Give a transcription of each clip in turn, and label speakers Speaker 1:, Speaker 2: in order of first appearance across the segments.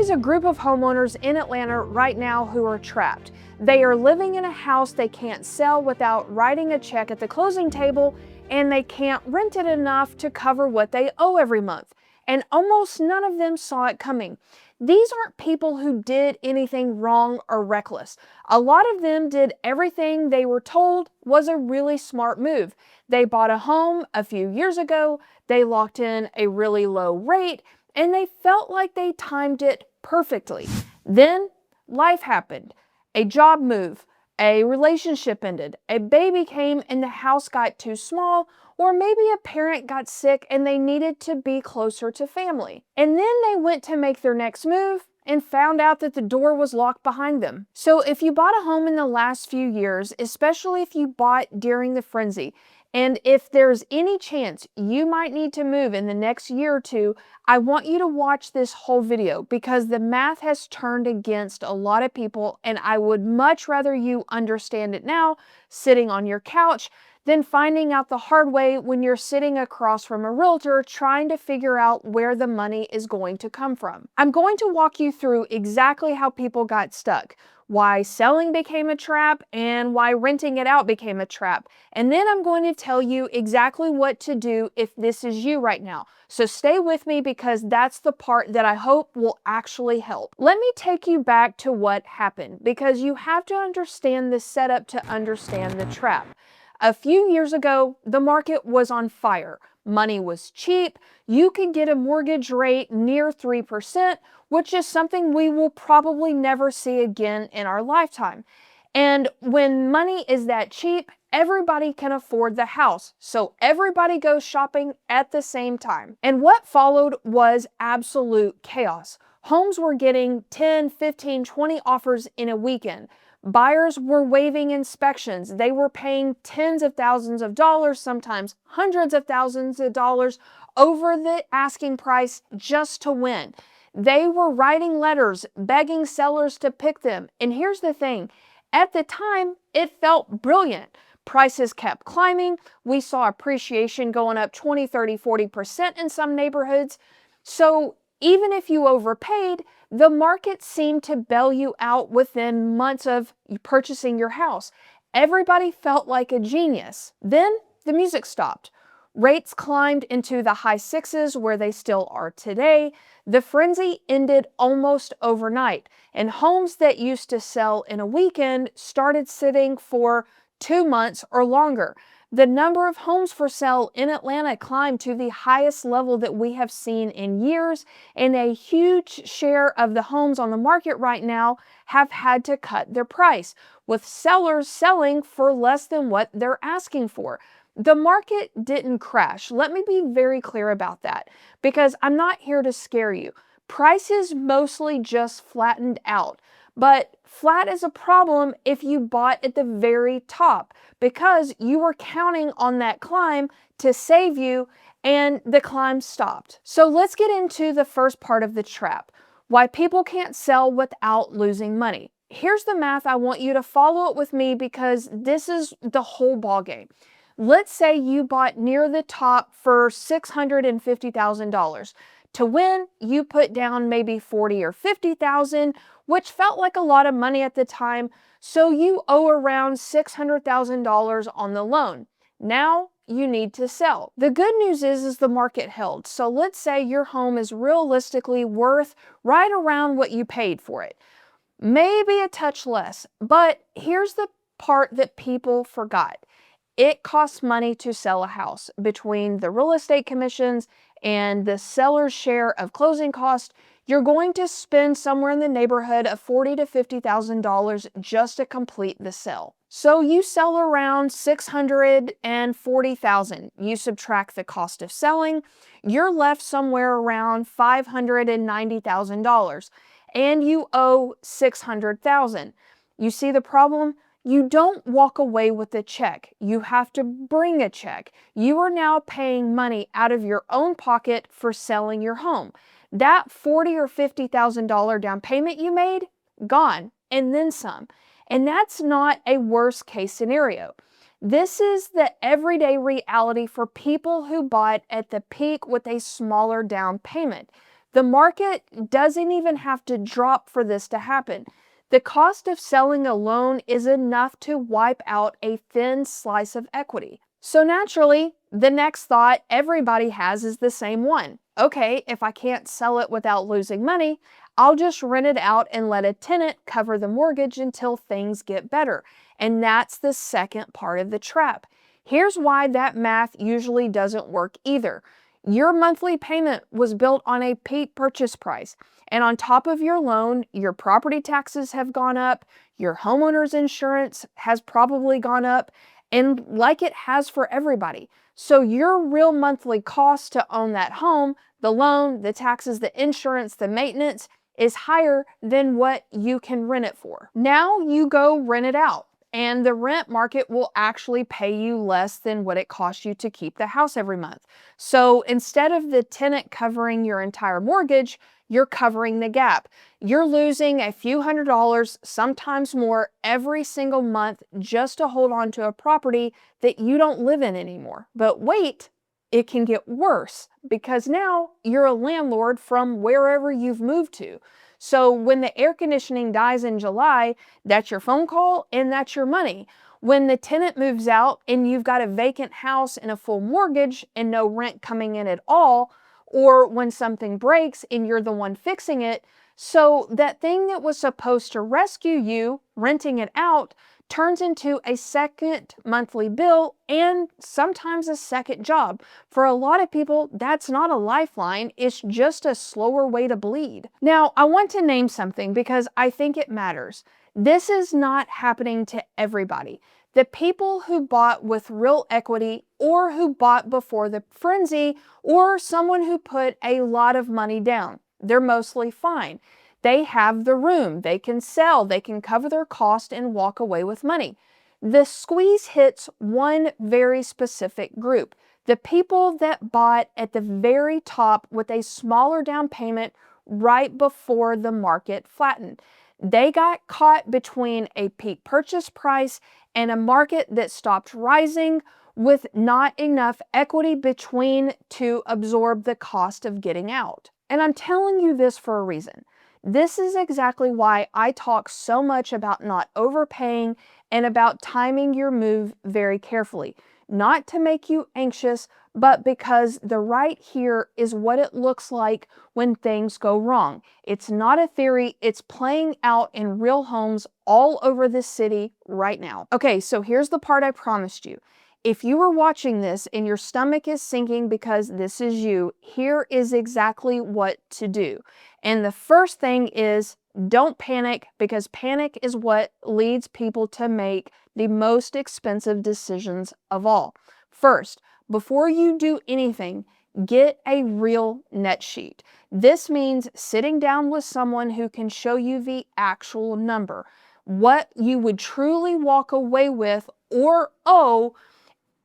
Speaker 1: is a group of homeowners in Atlanta right now who are trapped. They are living in a house they can't sell without writing a check at the closing table, and they can't rent it enough to cover what they owe every month. And almost none of them saw it coming. These aren't people who did anything wrong or reckless. A lot of them did everything they were told was a really smart move. They bought a home a few years ago, they locked in a really low rate, and they felt like they timed it perfectly. Then life happened. A job move, a relationship ended, a baby came and the house got too small, or maybe a parent got sick and they needed to be closer to family. And then they went to make their next move and found out that the door was locked behind them. So if you bought a home in the last few years, especially if you bought during the frenzy, and if there's any chance you might need to move in the next year or two, I want you to watch this whole video because the math has turned against a lot of people, and I would much rather you understand it now, sitting on your couch, than finding out the hard way when you're sitting across from a realtor trying to figure out where the money is going to come from. I'm going to walk you through exactly how people got stuck, why selling became a trap, and why renting it out became a trap. And then I'm going to tell you exactly what to do if this is you right now. So stay with me because that's the part that I hope will actually help. Let me take you back to what happened because you have to understand the setup to understand the trap. A few years ago, the market was on fire. Money was cheap. You could get a mortgage rate near 3%, which is something we will probably never see again in our lifetime. And when money is that cheap, everybody can afford the house. So everybody goes shopping at the same time. And what followed was absolute chaos. Homes were getting 10, 15, 20 offers in a weekend. Buyers were waiving inspections. They were paying tens of thousands of dollars, sometimes hundreds of thousands of dollars over the asking price just to win. They were writing letters, begging sellers to pick them. And here's the thing, at the time, it felt brilliant. Prices kept climbing. We saw appreciation going up 20, 30, 40% in some neighborhoods. So even if you overpaid, the market seemed to bail you out within months of purchasing your house. Everybody felt like a genius. Then the music stopped. Rates climbed into the high sixes where they still are today. The frenzy ended almost overnight, and homes that used to sell in a weekend started sitting for 2 months or longer. The number of homes for sale in Atlanta climbed to the highest level that we have seen in years, and a huge share of the homes on the market right now have had to cut their price, with sellers selling for less than what they're asking for. The market didn't crash. Let me be very clear about that, because I'm not here to scare you. Prices mostly just flattened out. But flat is a problem if you bought at the very top because you were counting on that climb to save you and the climb stopped. So let's get into the first part of the trap, why people can't sell without losing money. Here's the math. I want you to follow it with me because this is the whole ballgame. Let's say you bought near the top for $650,000. To win, you put down maybe $40,000 or $50,000, which felt like a lot of money at the time, so you owe around $600,000 on the loan. Now you need to sell. The good news is the market held. So let's say your home is realistically worth right around what you paid for it. Maybe a touch less, but here's the part that people forgot. It costs money to sell a house. Between the real estate commissions and the seller's share of closing costs, you're going to spend somewhere in the neighborhood of $40,000 to $50,000 just to complete the sale. So you sell around $640,000. You subtract the cost of selling, you're left somewhere around $590,000, and you owe $600,000. You see the problem? You don't walk away with a check. You have to bring a check. You are now paying money out of your own pocket for selling your home. That $40,000 or $50,000 down payment you made, gone, and then some. And that's not a worst case scenario. This is the everyday reality for people who bought at the peak with a smaller down payment. The market doesn't even have to drop for this to happen. The cost of selling alone is enough to wipe out a thin slice of equity. So naturally, the next thought everybody has is the same one. Okay, if I can't sell it without losing money, I'll just rent it out and let a tenant cover the mortgage until things get better. And that's the second part of the trap. Here's why that math usually doesn't work either. Your monthly payment was built on a peak purchase price. And on top of your loan, your property taxes have gone up, your homeowner's insurance has probably gone up, and like it has for everybody. So your real monthly cost to own that home, the loan, the taxes, the insurance, the maintenance, is higher than what you can rent it for. Now you go rent it out, and the rent market will actually pay you less than what it costs you to keep the house every month. So instead of the tenant covering your entire mortgage, you're covering the gap. You're losing a few $100s, sometimes more, every single month just to hold on to a property that you don't live in anymore. But wait, it can get worse because now you're a landlord from wherever you've moved to. So when the air conditioning dies in July, that's your phone call and that's your money. When the tenant moves out and you've got a vacant house and a full mortgage and no rent coming in at all, or when something breaks and you're the one fixing it, so that thing that was supposed to rescue you, renting it out, turns into a second monthly bill and sometimes a second job. For a lot of people, that's not a lifeline, it's just a slower way to bleed. Now, I want to name something because I think it matters. This is not happening to everybody. The people who bought with real equity or who bought before the frenzy or someone who put a lot of money down, they're mostly fine. They have the room, they can sell, they can cover their cost and walk away with money. The squeeze hits one very specific group, the people that bought at the very top with a smaller down payment right before the market flattened. They got caught between a peak purchase price and a market that stopped rising with not enough equity between to absorb the cost of getting out. And I'm telling you this for a reason. This is exactly why I talk so much about not overpaying and about timing your move very carefully. Not to make you anxious, but because the right here is what it looks like when things go wrong. It's not a theory, it's playing out in real homes all over this city right now. Okay, so here's the part I promised you. If you were watching this and your stomach is sinking because this is you, here is exactly what to do. And the first thing is don't panic, because panic is what leads people to make the most expensive decisions of all. First, before you do anything, get a real net sheet. This means sitting down with someone who can show you the actual number, what you would truly walk away with or owe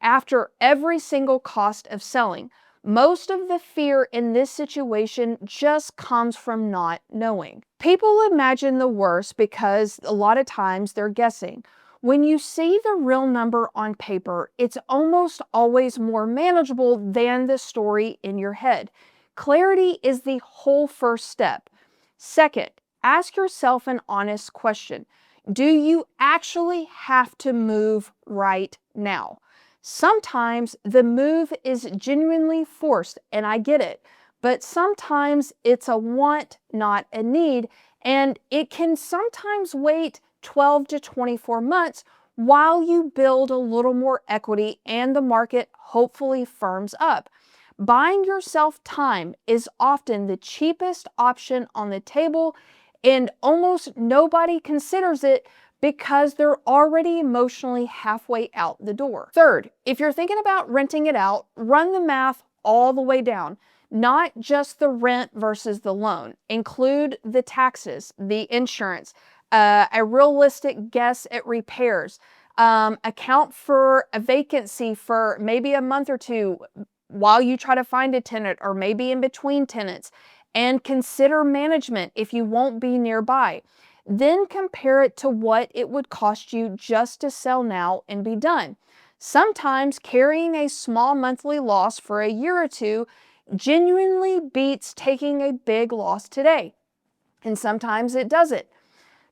Speaker 1: after every single cost of selling. Most of the fear in this situation just comes from not knowing. People imagine the worst because a lot of times they're guessing. When you see the real number on paper, it's almost always more manageable than the story in your head. Clarity is the whole first step. Second, ask yourself an honest question. Do you actually have to move right now? Sometimes the move is genuinely forced, and I get it, but sometimes it's a want, not a need, and it can sometimes wait 12 to 24 months while you build a little more equity and the market hopefully firms up. Buying yourself time is often the cheapest option on the table, and almost nobody considers it because they're already emotionally halfway out the door. Third, if you're thinking about renting it out, run the math all the way down. Not just the rent versus the loan. Include the taxes, the insurance, a realistic guess at repairs. Account for a vacancy for maybe a month or two while you try to find a tenant, or maybe in between tenants. And consider management if you won't be nearby. Then compare it to what it would cost you just to sell now and be done. Sometimes carrying a small monthly loss for a year or two genuinely beats taking a big loss today. And sometimes it doesn't.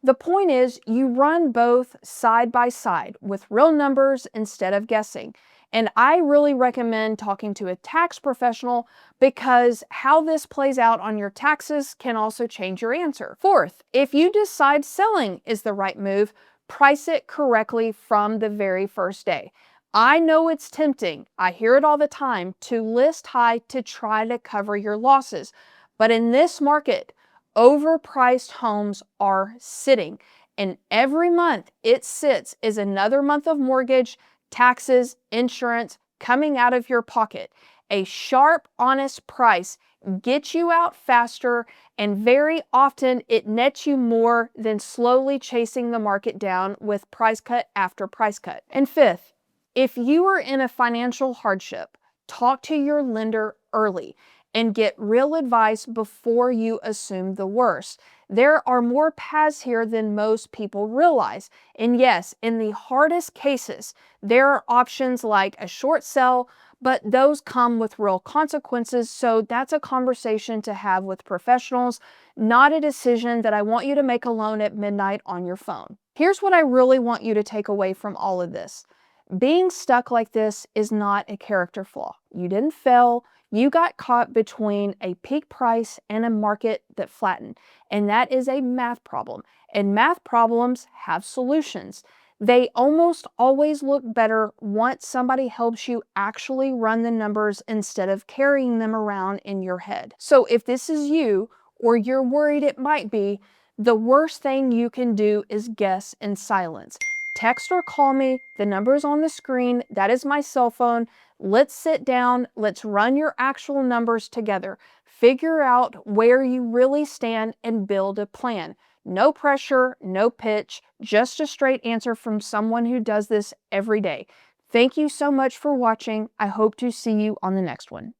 Speaker 1: The point is, you run both side by side with real numbers instead of guessing. And I really recommend talking to a tax professional because how this plays out on your taxes can also change your answer. Fourth, if you decide selling is the right move, price it correctly from the very first day. I know it's tempting, I hear it all the time, to list high to try to cover your losses. But in this market, overpriced homes are sitting, and every month it sits is another month of mortgage, taxes, insurance coming out of your pocket. A sharp, honest price gets you out faster, and very often it nets you more than slowly chasing the market down with price cut after price cut. And fifth, if you are in a financial hardship, talk to your lender early and get real advice before you assume the worst. There are more paths here than most people realize. And yes, in the hardest cases, there are options like a short sale, but those come with real consequences. So that's a conversation to have with professionals, not a decision that I want you to make alone at midnight on your phone. Here's what I really want you to take away from all of this. Being stuck like this is not a character flaw. You didn't fail. You got caught between a peak price and a market that flattened. And that is a math problem. And math problems have solutions. They almost always look better once somebody helps you actually run the numbers instead of carrying them around in your head. So if this is you, or you're worried it might be, the worst thing you can do is guess in silence. Text or call me. The number is on the screen. That is my cell phone. Let's sit down. Let's run your actual numbers together. Figure out where you really stand and build a plan. No pressure, no pitch, just a straight answer from someone who does this every day. Thank you so much for watching. I hope to see you on the next one.